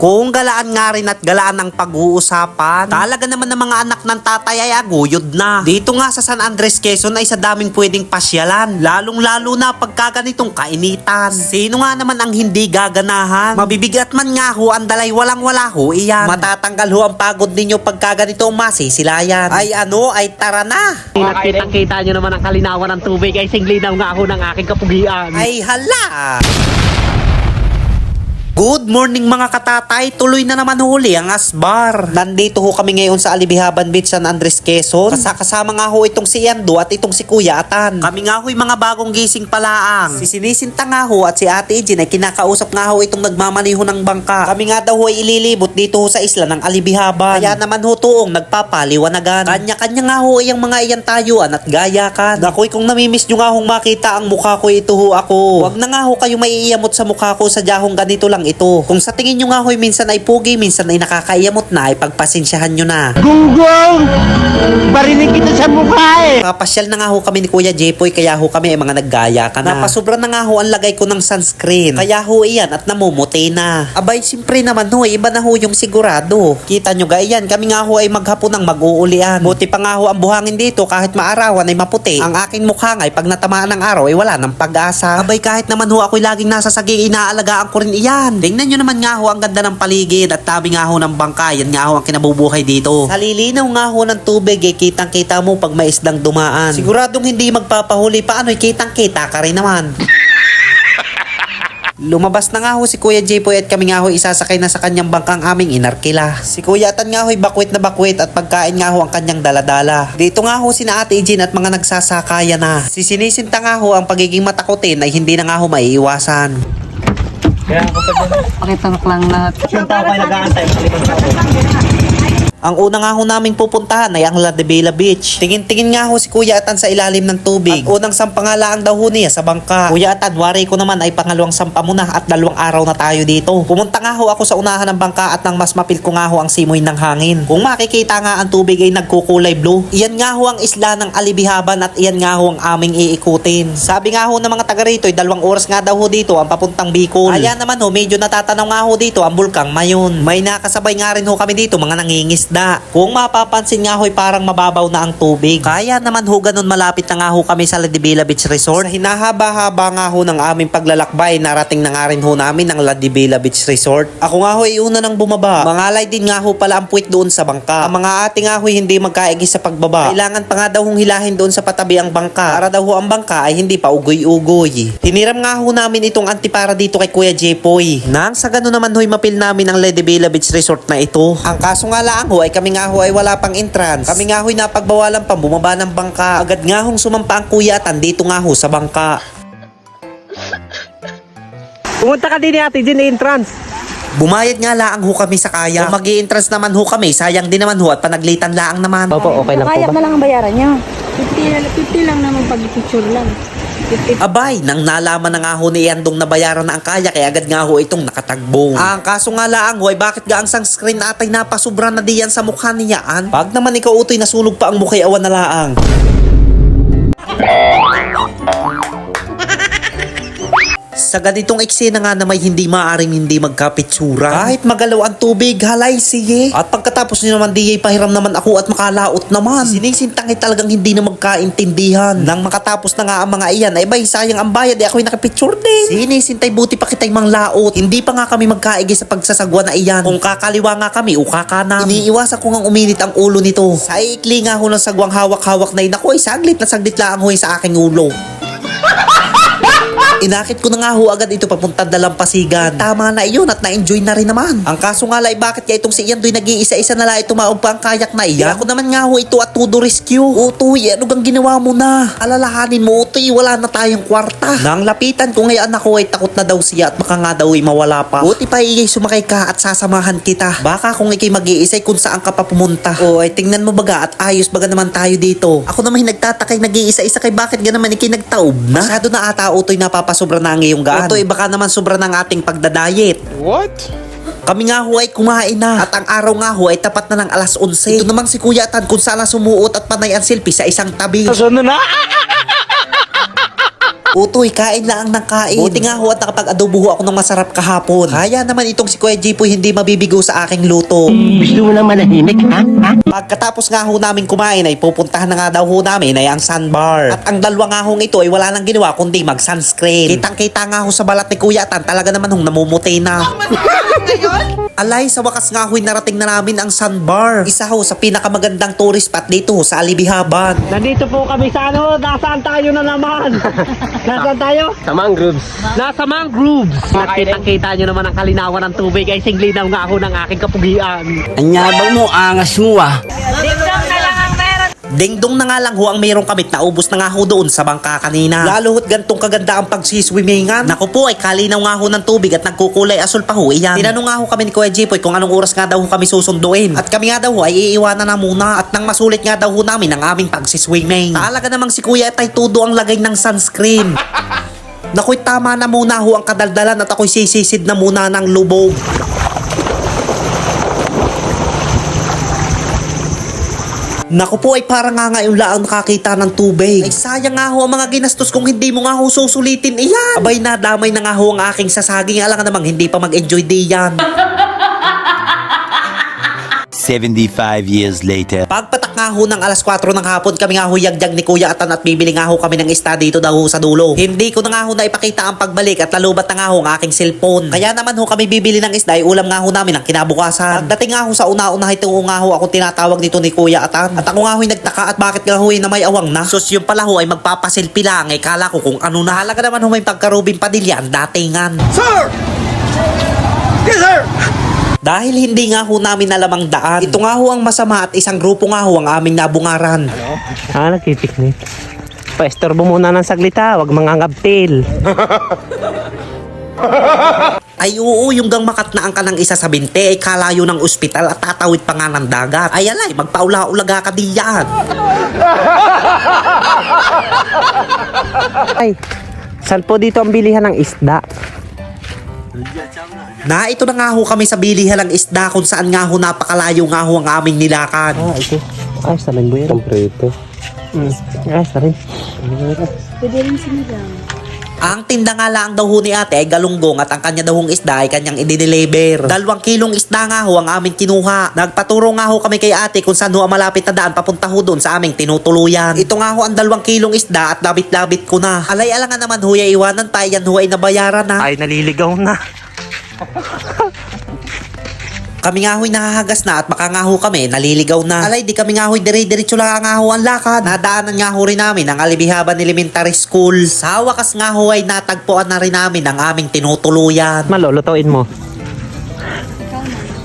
Kung galaan nga rin at galaan ang pag-uusapan, talaga naman ng mga anak ng tatay ay aguyod na. Dito nga sa San Andres, Quezon ay sa daming pwedeng pasyalan, lalong-lalo na pagka ganitong kainitan. Sino nga naman ang hindi gaganahan? Mabibigat man nga ho, ang dalay walang-wala ho iyan. Matatanggal ho ang pagod ninyo pagka ganito masisilayan. Ay tara na! Nakita nyo naman ang kalinawan ng tubig ay singlinaw nga ako ng aking kapugian. Ay hala! Good morning mga katatay, tuloy na naman huli ang asbar. Nandito ho kami ngayon sa Alibihaban Beach, San Andres, Quezon. Kasama nga ho itong si Yando at itong si Kuya Atan. Kami nga ho'y mga bagong gising palaang. Si Sinisinta nga ho at si Ate Ejin ay kinakausap nga ho itong nagmamaniho ng bangka. Kami nga daw ho ay ililibot dito ho sa isla ng Alibihaban. Kaya naman ho tuong nagpapaliwanagan. Kanya-kanya nga ho ay ang mga iyan tayuan at gayakan. Nakoy kung namimiss nyo nga hong makita ang mukha ko, ito ho ako. Huwag na nga ho kayo maiiyamot sa mukha ko sa dahong ganito lang ito. Kung sa tingin nyo nga ho'y minsan ay pugi, minsan ay nakakaiyamot na, ay pagpasensyahan nyo na. Gunggong! Barinig kita sa mukha eh! Papasyal na nga ho kami ni Kuya Jepoy, kaya ho kami ay mga naggaya ka na. Napasubra na nga ho ang lagay ko ng sunscreen. Kaya ho iyan at namumuti na. Abay, simpre naman ho, iba na ho yung sigurado. Kita nyo ga iyan, kami nga ho ay maghapon ng mag-uulian. Buti pa nga ho ang buhangin dito, kahit maarawan ay maputi. Ang aking mukha nga ay pag natamaan ng araw ay wala ng pag-asa. Abay, kahit naman ho ako'y laging nasa sagi, inaalagaan ko rin iyan. Tingnan nyo naman nga ho ang ganda ng paligid at tabi nga ho ng bangka. Yan nga ho ang kinabubuhay dito. Sa lilinaw nga ho ng tubig, kitang kita mo pag may isdang dumaan. Siguradong hindi magpapahuli, paano'y kitang kita ka rin naman. Lumabas na nga ho si Kuya Jepoy at kami nga ho isasakay na sa kanyang bangkang aming inarkila. Si Kuya Atan nga ho'y bakwit na bakwit at pagkain nga ho ang kanyang daladala. Dito nga ho sina Ate Ejin at mga nagsasakaya na. Si Sinisinta nga ho ang pagiging matakotin ay hindi na nga ho maiiwasan. Pakitanok lang lahat. Isang tao kayo nag-aantay sa likod sa Ang una nga ho naming pupuntahan ay ang La de Bella Beach. Tingin-tingin nga ho si Kuya Atan sa ilalim ng tubig. At unang sampa nga lang daw ho niya sa bangka. Kuya Atan, wari ko naman ay pangalawang sampa mo na at 2 araw na tayo dito. Pumunta nga ho ako sa unahan ng bangka at nang mas mapil ko nga ho ang simoy ng hangin. Kung makikita nga ang tubig ay nagkukulay blue. Iyan nga ho ang isla ng Alibihaban at iyan nga ho ang aming iikutin. Sabi nga ho ng mga taga rito ay 2 oras nga daw ho dito ang papuntang Bicol. Kaya naman ho, medyo natatanaw nga ho dito ang bulkang Mayon. May nakasabay nga rin ho kami dito mga nangingis. Kung mapapansin nga ho'y parang mababaw na ang tubig. Kaya naman ho ganun malapit na nga ho kami sa La de Bella Beach Resort. Sa hinahaba-haba nga ho ng aming paglalakbay, narating na nga rin ho namin ang La de Bella Beach Resort. Ako nga ho ay una nang bumaba. Mangalay din nga ho pala ang puwit doon sa bangka. Ang mga ate nga ho'y hindi magkaigi sa pagbaba. Kailangan pa nga daw hong hilahin doon sa patabi ang bangka para daw ho ang bangka ay hindi pa ugoy-ugoy. Hiniram nga ho namin itong antipara dito kay Kuya Jepoy. Nang sa ganun naman ho'y mapil namin ang La de Bella Beach Resort na ito. Ang kaso nga lang ho ay kami nga ho ay wala pang entrance. Kami nga ho'y napagbawalan pang bumaba ng bangka. Agad nga hong sumampa ang Kuya Atan dito nga ho sa bangka. Pumunta ka din ni Ate Ejin entrance. Bumayad nga laang ho kami sa kaya. Kung mag-i-entrance naman ho kami, sayang din naman ho at panaglitan laang naman. Opo, okay lang po Kaya ba? na lang ang bayaran nyo. 50 lang naman pag-picture lang. 50. Abay, nang nalaman na nga ho ni Yandong nabayaran na ang kaya, kaya agad nga ho itong nakatagbong. Ang kaso nga laang ho ay bakit ga ang sunscreen atay napasubra na diyan sa mukha niyaan? Pag naman ikaw utoy nasulog pa ang mukhay awan na laang. Sa ganitong eksena nga na may hindi maaring hindi magkapitsura. Kahit magalaw ang tubig, halay sige. At pagkatapos nyo naman di pahiram naman ako at makalaot naman. Sinisintang ay talagang hindi na magkaintindihan. Nang makatapos na nga ang mga iyan, ay bay sayang ang bayad ay ako'y nakapicture din. Sinisintay buti pa kita'y manglaot. Hindi pa nga kami magkaigi sa pagsasagwa na iyan. Kung kakaliwa nga kami o kakanam. Iniiwasan ko nga uminit ang ulo nito. Sa ikli nga ho ng sagwang hawak-hawak na ako ay saglit na saglit lang ho sa aking ulo. Inakit ko na nga ho agad ito papunta Dalampasigan. Tama na iyon at na-enjoy na rin naman. Ang kaso nga lang bakit kaya itong si Ian do'y nag-iisa-isa na lang tumaog pa ang kayak na iyan. Ako naman nga ho ito at todo rescue. Utoy, ano gang ginawa mo na? Alalahanin mo utoy, wala na tayong kwarta. Nang lapitan ko ngayon ako ay takot na daw siya at baka nga daw ay mawala pa. Buti pa igay sumakay ka at sasamahan kita. Baka kung ikay mag-iisay kung saan ka pa pumunta. O ay tingnan mo baga at ayos baga naman tayo dito. Ako naman nagtatakay nag-iisa-isa kay bakit ga naman ikay nagtaob na? Masyado na ata utoy napapasobra na ang iyong gaan. Utoy baka naman sobra ng ating pagdadayet. What? Kami nga ho ay kumain na. At ang araw nga ho ay tapat na ng 11:00. Ito namang si Kuya Atan kung saan sumuot at panay ang selfie sa isang tabi. Sunod na! Utoy, kain lang ng kain. Buti nga ho at nakapag-adobo ho ako ng masarap kahapon. Kaya naman itong si Kuya Jipoy hindi mabibigo sa aking luto. Gusto mo na manahimik, ha? Pagkatapos nga ho namin kumain ay pupuntahan na nga daw ho namin ay ang sandbar. At ang dalawa nga hong ito ay wala nang ginawa kundi mag-sunscreen. Kitang-kita nga ho sa balat ni Kuya Atan talaga naman hong namumuti na. Alay, sa wakas nga ho'y narating na namin ang sandbar. Isa ho sa pinakamagandang tourist spot dito ho sa Alibihaban. Nandito po kami sa ano, nasaan tayo na naman? Nasaan tayo? Sa mangroves. Nasa mangroves. Nakita nyo naman ang kalinawan ng tubig ay singlinaw nga ako ng aking kapugian. Anyabang mo, angas mo ah. Dingdong na nga lang ho ang mayroong kamit na ubos na nga ho doon sa bangka kanina. Lalo ho't gantong kaganda ang pagsiswimmingan. Naku po ay kalinaw nga ho ng tubig at nagkukulay asul pa ho iyan. Tinanong nga ho kami ni Kuya Jipoy kung anong oras nga daw ho kami susunduin. At kami nga daw ho ay iiwanan na muna at nang masulit nga daw ho namin ang aming pagsiswimming. Talaga namang si Kuya ay tudo ang lagay ng sunscreen. Naku'y tama na muna ho ang kadaldalan at ako'y sisisid na muna ng lubog. Naku po ay parang nga ngayon lang nakakita ng tubig. Ay sayang nga ho ang mga ginastos kung hindi mo nga ho susulitin iyan. Abay nadamay na nga ho ang aking sasaging. Alam nga namang hindi pa mag-enjoy day yan. 75 years later. Pagpatak nga ho ng alas 4 ng hapon, kami nga ho yagyag ni Kuya Atan at bibili nga ho kami ng isda dito daw ho sa dulo. Hindi ko na nga ho naipakita ang pagbalik at lalubat na nga ho ang aking cellphone. Kaya naman ho kami bibili ng isda ay ulam nga ho namin ang kinabukasan. Pagdating nga ho sa una-una ito nga ho ako tinatawag dito ni Kuya Atan. At ako nga ho'y nagtaka at bakit nga ho'y na may awang na. Sus yung pala ho ay magpapasilpi lang. Kala ko kung ano na. Halaga naman ho may pagkarubing padilya ang datingan. Sir! Yes, sir! Dahil hindi nga ho namin alam ang daan. Ito nga ho ang masama at isang grupo nga ho ang aming nabungaran. Nagpipiknik. Paestorbo muna ng saglit ha, wag mangangabtil. Ay oo, yung gang makatnaan ka ng isa sa binte ay kalayo ng ospital at tatawid pa nga ng dagat. Ay alay, magpaula-ulaga ka diyan. Ay, saan po dito ang bilihan ng isda? Na ito na nga ho kami sa bilihan ng isda kung saan nga ho napakalayo nga ho ang aming nilakan. Ito. Ay, sa linggo yan. Kompleto. Ay, sa rin. Pwede rin sinigang. Ang tinda nga lang daw ho ni ate ay galunggong at ang kanya daw hong isda ay kanyang i-deliver. 2 kilong isda nga ho ang aming kinuha. Nagpaturo nga ho kami kay ate kung saan ho ang malapit na daan papunta ho doon sa aming tinutuluyan. Ito nga ho ang 2 kilong isda at labit-labit ko na. Alay-ala nga naman ho, iwanan pa, yan ho ay nabayaran na. Ay, naliligaw na. Kami nga ho'y nahahagas na at baka nga ho kami naliligaw na. Alay, di kami nga ho'y dire-diretso lang nga ho ang lakad. Nadaanan nga ho rin namin ang Alibihaban Elementary School. Sa wakas nga ho ay natagpuan na rin namin ang aming tinutuluyan. Malulutuin mo.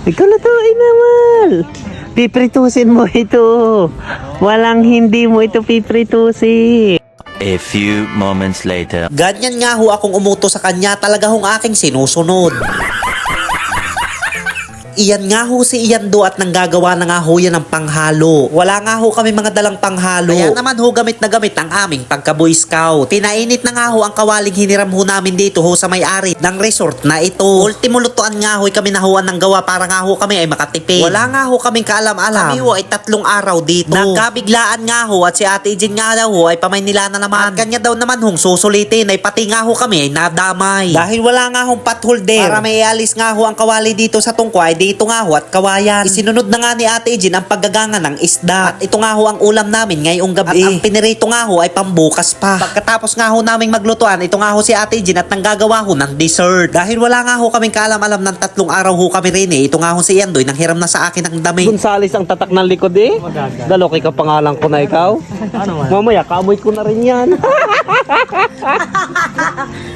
Ikaw lutuin naman. Pipritusin mo ito. Walang hindi mo ito pipritusin. A few moments later. Ganyan nga ho akong umuto sa kanya, talaga hong aking sinusunod. Iyan nga ho si Iyando at nanggagawa na nga ho yan ng panghalo. Wala nga ho kami mga dalang panghalo. Kaya naman ho gamit na gamit ang aming pagka-boy scout. Pinainit na nga ho ang kawaling hiniram ho namin dito ho sa may-ari ng resort na ito. Ultimo lutuan nga ho kami nahuan ng gawa para nga ho kami ay makatipid. Wala nga ho kaming kaalam-alam. Kami ho ay 3 araw dito. Nagkabiglaan nga ho at si Ate Jen nga daw ho ay pamaynila na naman. At kanya daw naman hong susulitin ay pati nga ho kami ay nadamay. Dahil wala nga hong potholder. Para may ialis nga ho ang kawali dito sa tungkwa ay dito nga ho at kawayan. Isinunod na nga ni Ate Jen ang paggaganga ng isda. At ito nga ho ang ulam namin ngayong gabi. At ang pinirito nga ho ay pambukas pa. Pagkatapos nga ho naming maglutuan, ito nga ho si Ate Jen at nanggagawa ho ng dessert. Dahil wala nga ho kaming kaalam-alam ng 3 araw ho kami rin eh. Ito nga ho si Yandoy nang hiram na sa akin ang dami. Gonzales ang tatak ng likod eh. Daloki ka pangalan ko na ikaw. Mamaya, kamoy ko na rin yan.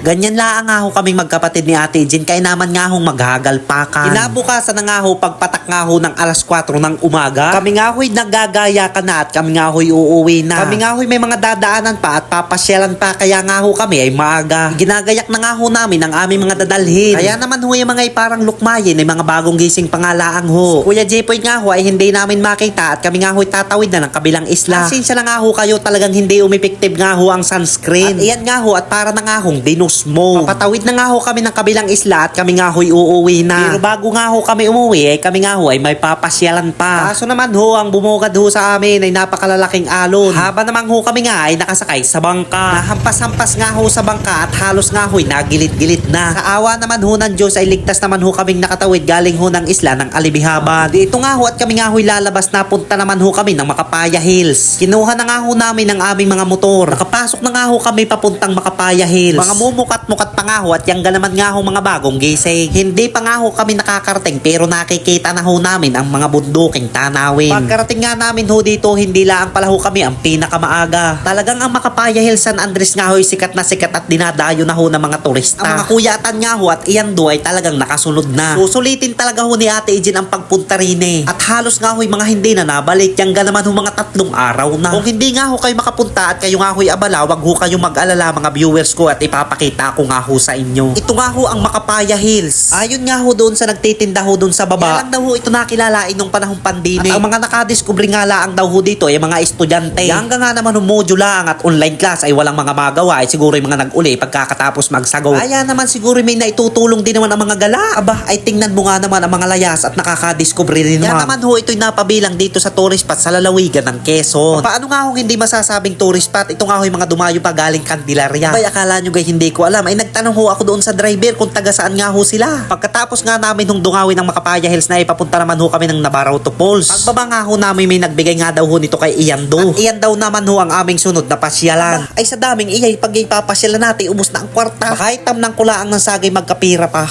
Ganyan lang nga ho kaming magkapatid ni Ate Jen kaya naman nga hong maghagalpakan. Kinabukasan na nga ho pagpatak nga ho ng alas 4 ng umaga. Kami nga ho'y naggagaya ka na at kami nga ho'y uuwi na. Kami nga ho'y may mga dadaanan pa at papasyalan pa kaya nga ho kami ay maaga. Ginagayak na nga ho namin ang aming mga dadalhin. Kaya naman ho yung mga parang lukmayin ay mga bagong gising pangalaang ho. Kuya Jepoy nga ho ay hindi namin makita at kami nga ho'y tatawid na ng kabilang isla. Pasensya na nga ho kayo, talagang hindi umipiktive nga ho ang sunscreen. At iyan nga ho at para na nga hong dinusmo. Papatawid na nga ho kami ng kabilang isla at kami nga ho'y uuwi na. Pero bago nga ho kami kami umuwi, ay kami nga ho ay may papasyalan pa. Kaso naman ho, ang bumugad ho sa amin ay napakalalaking alon. Haba naman ho kami nga ay nakasakay sa bangka. Nahampas-hampas nga ho sa bangka at halos nga ho ay nagilid-gilid na. Sa awa naman ho ng Diyos ay ligtas naman ho kaming nakatawid galing ho ng isla ng Alibihaban. Dito nga ho at kami nga ho ay lalabas na punta naman ho kami ng Makapaya Hills. Kinuha na nga ho namin ang aming mga motor. Nakapasok na nga ho kami papuntang Makapaya Hills. Mga mumukat-mukat pa nga ho at yang naman nga ho mga bagong gising. Hindi pa nga ho kami nakakarating pero nakikita na ho namin ang mga bunduking tanawin. Pagkarating nga namin ho dito, hindi lang pala ho kami ang pinakamaaga. Talagang ang Makapaya Hills San Andres nga ho ay sikat na sikat at dinadayo na ho ng mga turista. Ang mga kuyatan nga ho at iyando ay talagang nakasunod na. Susulitin talaga ho ni Ate Ejin ang pagpunta rin eh. At halos nga ho yung mga hindi na nabalik. Yang naman ho mga 3 araw na. Kung hindi nga ho kayo makapunta at kayo nga ho'y abala, wag ho kayo mag-alala mga viewers ko at ipapakita ko nga ho sa inyo. Ito nga ho ang Makapaya Hills. Ayon nga ho doon sa nagtitinda ho doon sa baba. Kaya lang daw ho ito nakilalain nung panahong pandemic. At ang mga nakadiskubre nga lang daw ho dito ay mga estudyante. Hanggang nga naman module lang at online class ay walang mga magawa ay siguro yung mga nag-uli pagkakatapos magsagot. Kaya naman siguro may naitutulong din naman ang mga gala. Aba ay tingnan mo nga naman ang mga layas at nakakadiskubre rin naman. Kaya naman ho ito'y napabilang dito sa tourist spot sa lalawigan ng Quezon. Paano nga ho hindi masasabing tourist spot? Ito nga ho yung mga dumayo pa galing Candelaria. Bay akala nyo guys hindi ko alam. Ay nagtanong ho ako doon sa driver kung taga saan nga ho sila. Pagkatapos nga namin nung dungawin ng Makapaya Hills na ipapunta naman ho kami ng Navarrete Falls. Pagbaba nga ho namin may nagbigay nga daw ho nito kay Iyando. At iyan daw naman ho ang aming sunod na pasyalan. Ay sa daming iyay pag ipapasyalan natin ubos na ang kwarta. Baka itam ng kulaang ng sagay magkapira pa.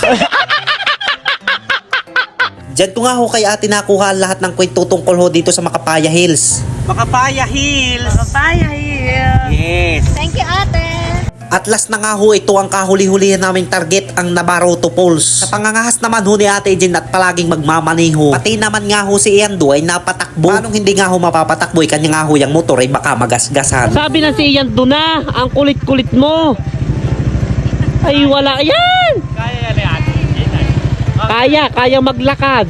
Diyan ko nga ho kay ate nakuha lahat ng kwento tungkol ho dito sa Makapaya Hills. Makapaya Hills! Papaya here. Yes! Thank you, ate. At last na nga ho, ito ang kahuli-hulihan naming target, ang Navarrete Falls. Sa pangangahas naman ho ni Ate Jen at palaging magmamaneho. Pati naman nga ho si Iyando ay napatakbo. Paano hindi nga ho mapapatakbo? Kanya nga ho yung motor ay baka magasgasan. Sabi na si Ian doon na, ang kulit-kulit mo. Ay wala yan. Kaya maglakad.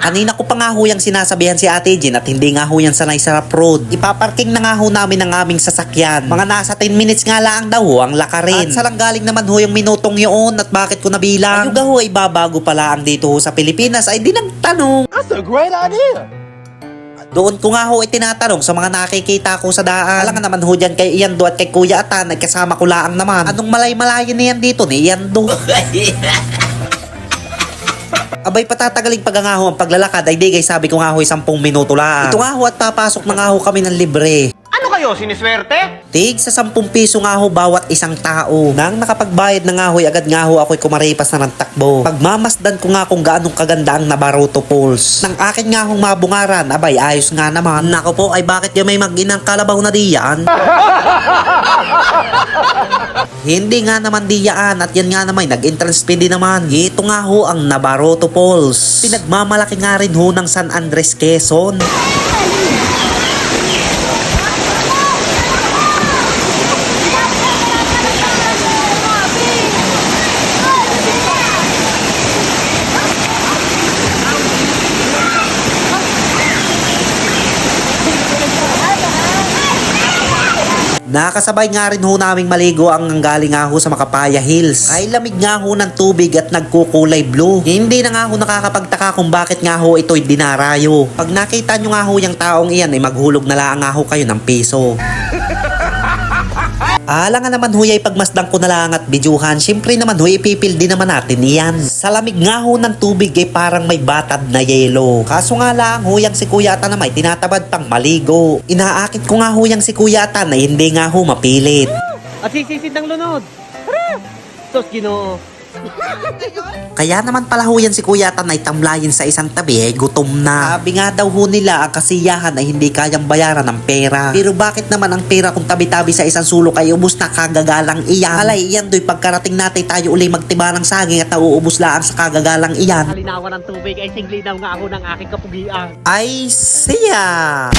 Kanina ko pa nga ho yung sinasabihan si Ate Jen at hindi nga ho yan sanay sa rough road. Ipaparking na nga ho namin ang aming sasakyan. Mga nasa 10 minutes nga lang daw ho ang lakarin. At salang galing naman ho yung minutong yun at bakit ko nabilang. Ayuga ho ay babago pala ang dito ho sa Pilipinas ay di nagtanong. That's a great idea. Doon ko nga ho itinatanong sa mga nakikita ko sa daan. Alam nga naman ho dyan kay Iyando at kay Kuya Atan ay kasama ko laang naman. Anong malay-malayan na yan dito ni Iyando? Abay patatagalin pag nga ho ang paglalakad ay digay sabi ko nga ho 10 minuto lang. Ito nga ho at papasok na nga ho kami ng libre. Ano kayo, siniswerte? Tig sa 10 piso nga ho bawat isang tao. Nang nakapagbayad na nga ho, agad nga ho ako'y kumaripas na ng takbo. Pagmamasdan ko nga kung gaanong kaganda ang Navarrete Falls. Nang akin nga hong mabungaran, abay ayos nga naman. Nako po, ay bakit yung may mag-inang kalabaw na diyan? Hindi nga naman diyaan at yan nga naman nag-entrance fee din naman. Ito nga ho ang Navarrete Falls. Pinagmamalaki nga rin ho ng San Andres, Quezon. Nakasabay nga rin ho naming maligo ang galing nga ho sa Makapaya Hills. Ay lamig nga ho ng tubig at nagkukulay blue. Hindi na nga ho nakakapagtaka kung bakit nga ho ito'y dinarayo. Pag nakita nyo nga ho yung taong iyan ay maghulog na lang nga ho kayo ng piso. Ala nga naman huy ay pagmasdang ko na lang at bidyuhan. Siyempre naman huy ipipil din naman natin iyan. Sa lamig nga ho ng tubig ay parang may batad na yelo. Kaso nga lang huyang si Kuya Atan na may tinatabad pang maligo. Inaakit ko nga huyang si Kuya Atan na hindi nga ho mapilit. At sisisid ng lunod. Tara! Tos Ginoo. Kaya naman pala ho yan si Kuya Atan ay tamlayin sa isang tabi ay gutom na. Sabi nga daw ho nila ang kasiyahan ay hindi kayang bayaran ng pera. Pero bakit naman ang pera kung tabi-tabi sa isang sulok ay ubos na kagagalang iyan? Alay iyan do'y pagkarating natin tayo uli magtiba ng saging at nauubos lang sa kagagalang iyan. Halinawan ng tubig ay singlinaw nga ako ng aking kapugian. Ay siya!